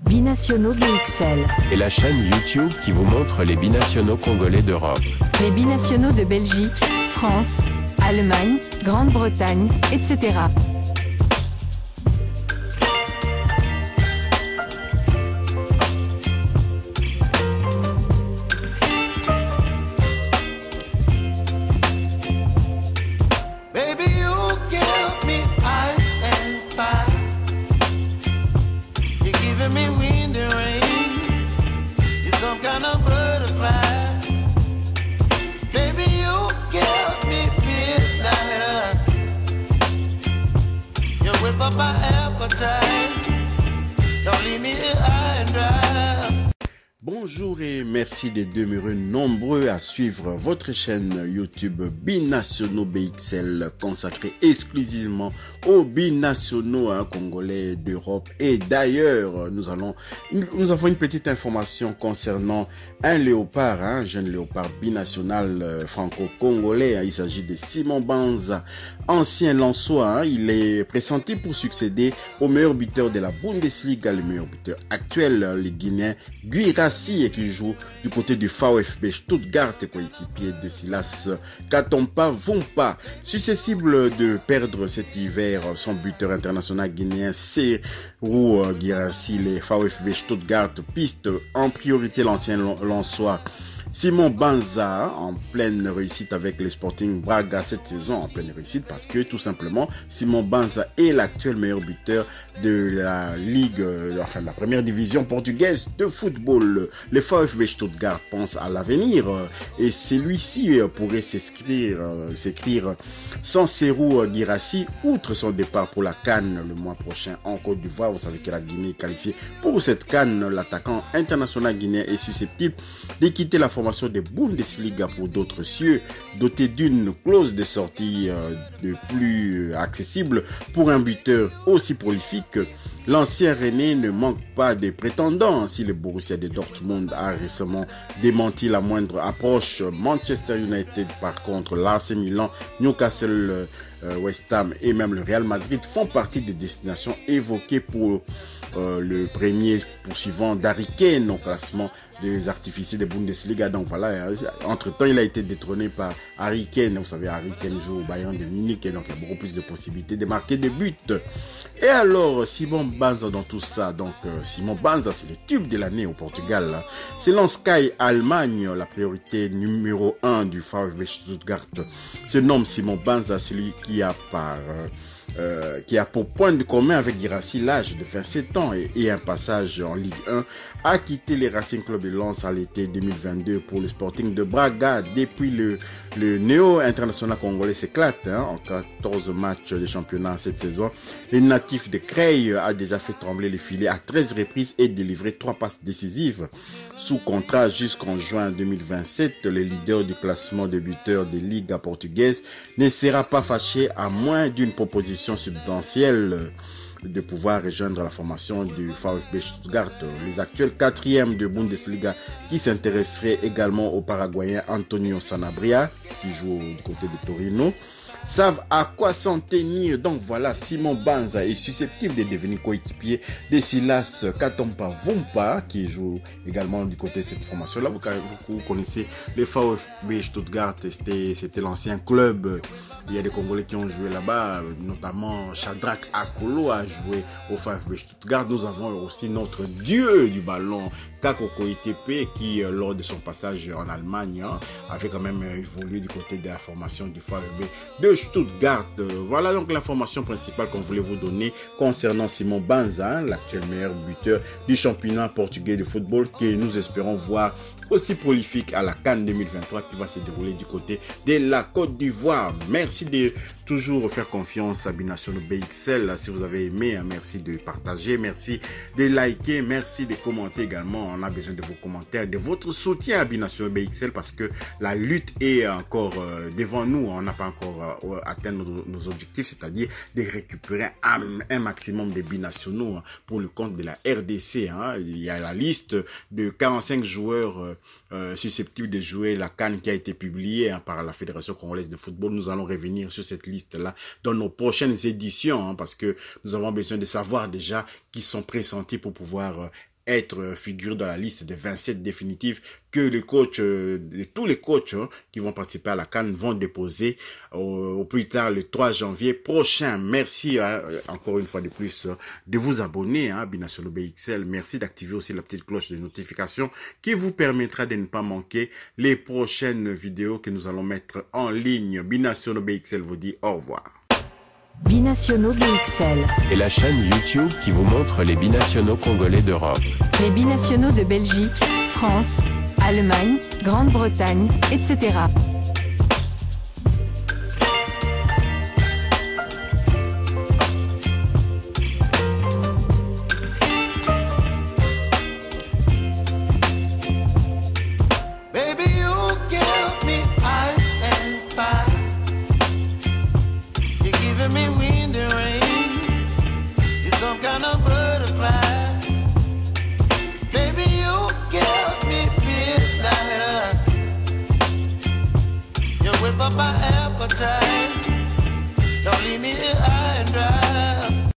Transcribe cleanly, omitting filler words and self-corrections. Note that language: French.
Binationaux BXL. Et la chaîne YouTube qui vous montre les binationaux congolais d'Europe. Les binationaux de Belgique, France, Allemagne, Grande-Bretagne, etc. Bonjour et merci de demeurer nombreux à suivre votre chaîne YouTube Binationaux BXL consacrée exclusivement aux binationaux congolais d'Europe et d'ailleurs. Nous avons une petite information concernant un léopard, un jeune léopard binational franco-congolais. Il s'agit de Simon Banza, ancien Lensois. Il est pressenti pour succéder au meilleur buteur de la Bundesliga, le meilleur buteur actuel, le Guinéen Guirassy, et qui joue du côté du VfB Stuttgart, coéquipier de Silas Katompa Vumpa. Susceptible de perdre cet hiver son buteur international guinéen Serhou Guirassy, les VfB Stuttgart piste en priorité l'ancien Lensois Simon Banza en pleine réussite avec le Sporting Braga cette saison, en pleine réussite parce que tout simplement Simon Banza est l'actuel meilleur buteur de la ligue, enfin de la première division portugaise de football. Le VfB Stuttgart pense à l'avenir et celui-ci pourrait s'écrire sans Serhou Guirassy, outre son départ pour la CAN le mois prochain en Côte d'Ivoire. Vous savez que la Guinée est qualifiée pour cette CAN. L'attaquant international guinéen est susceptible de quitter la formation de Bundesliga pour d'autres cieux, doté d'une clause de sortie de plus accessible pour un buteur aussi prolifique. L'ancien Rennais ne manque pas de prétendants. Si le Borussia de Dortmund a récemment démenti la moindre approche, Manchester United par contre, l'AC Milan, Newcastle, West Ham et même le Real Madrid font partie des destinations évoquées pour le premier poursuivant d'Harry Kane au classement des artificiers de Bundesliga. Donc voilà, entre-temps, il a été détrôné par Harry Kane. Vous savez, Harry Kane joue au Bayern de Munich et donc il y a beaucoup plus de possibilités de marquer des buts. Et alors, Simon Banza dans tout ça. Donc, Simon Banza, c'est le tube de l'année au Portugal. Selon Sky Allemagne, la priorité numéro 1 du VfB Stuttgart se nomme Simon Banza, celui qui a pour point de commun avec Guirassy l'âge de 27 ans et un passage en Ligue 1, a quitté les Racing Club de Lens à l'été 2022 pour le Sporting de Braga. Depuis le néo-international congolais s'éclate en 14 matchs de championnat cette saison. Le natif de Creil a déjà fait trembler les filets à 13 reprises et délivré 3 passes décisives. Sous contrat jusqu'en juin 2027, le leader du classement de buteurs de Liga portugaise ne sera pas fâché à moins d'une proposition substantielle de pouvoir rejoindre la formation du VfB Stuttgart, les actuels 4e de Bundesliga, qui s'intéresseraient également au Paraguayen Antonio Sanabria, qui joue du côté de Torino, savent à quoi s'en tenir. Donc voilà, Simon Banza est susceptible de devenir coéquipier de Silas Katompa Vumpa, qui joue également du côté de cette formation-là. Vous connaissez le VfB Stuttgart, c'était l'ancien club. Il y a des Congolais qui ont joué là-bas, notamment Shadrach Akolo a joué au VfB Stuttgart. Nous avons aussi notre dieu du ballon, Kakoko Itepe, qui lors de son passage en Allemagne avait quand même évolué du côté de la formation du VfB de Stuttgart. Voilà donc l'information principale qu'on voulait vous donner concernant Simon Banza, l'actuel meilleur buteur du championnat portugais de football, que nous espérons voir aussi prolifique à la CAN 2023 qui va se dérouler du côté de la Côte d'Ivoire. Merci de toujours faire confiance à Binationaux BXL. Si vous avez aimé, merci de partager, merci de liker, merci de commenter également. On a besoin de vos commentaires, de votre soutien à Binationaux BXL parce que la lutte est encore devant nous. On n'a pas encore atteint nos objectifs, c'est-à-dire de récupérer un maximum de binationaux pour le compte de la RDC. Il y a la liste de 45 joueurs susceptibles de jouer la CAN qui a été publiée par la Fédération congolaise de football. Nous allons revenir sur cette liste-là dans nos prochaines éditions parce que nous avons besoin de savoir déjà qui sont pressentis pour pouvoir être figuré dans la liste des 27 définitifs que les coachs, tous les coachs qui vont participer à la CAN vont déposer au plus tard le 3 janvier prochain. Merci encore une fois de plus de vous abonner à Binationaux BXL. Merci d'activer aussi la petite cloche de notification qui vous permettra de ne pas manquer les prochaines vidéos que nous allons mettre en ligne. Binationaux BXL vous dit au revoir. Binationaux BXL. Et la chaîne YouTube qui vous montre les binationaux congolais d'Europe. Les binationaux de Belgique, France, Allemagne, Grande-Bretagne, etc. My appetite.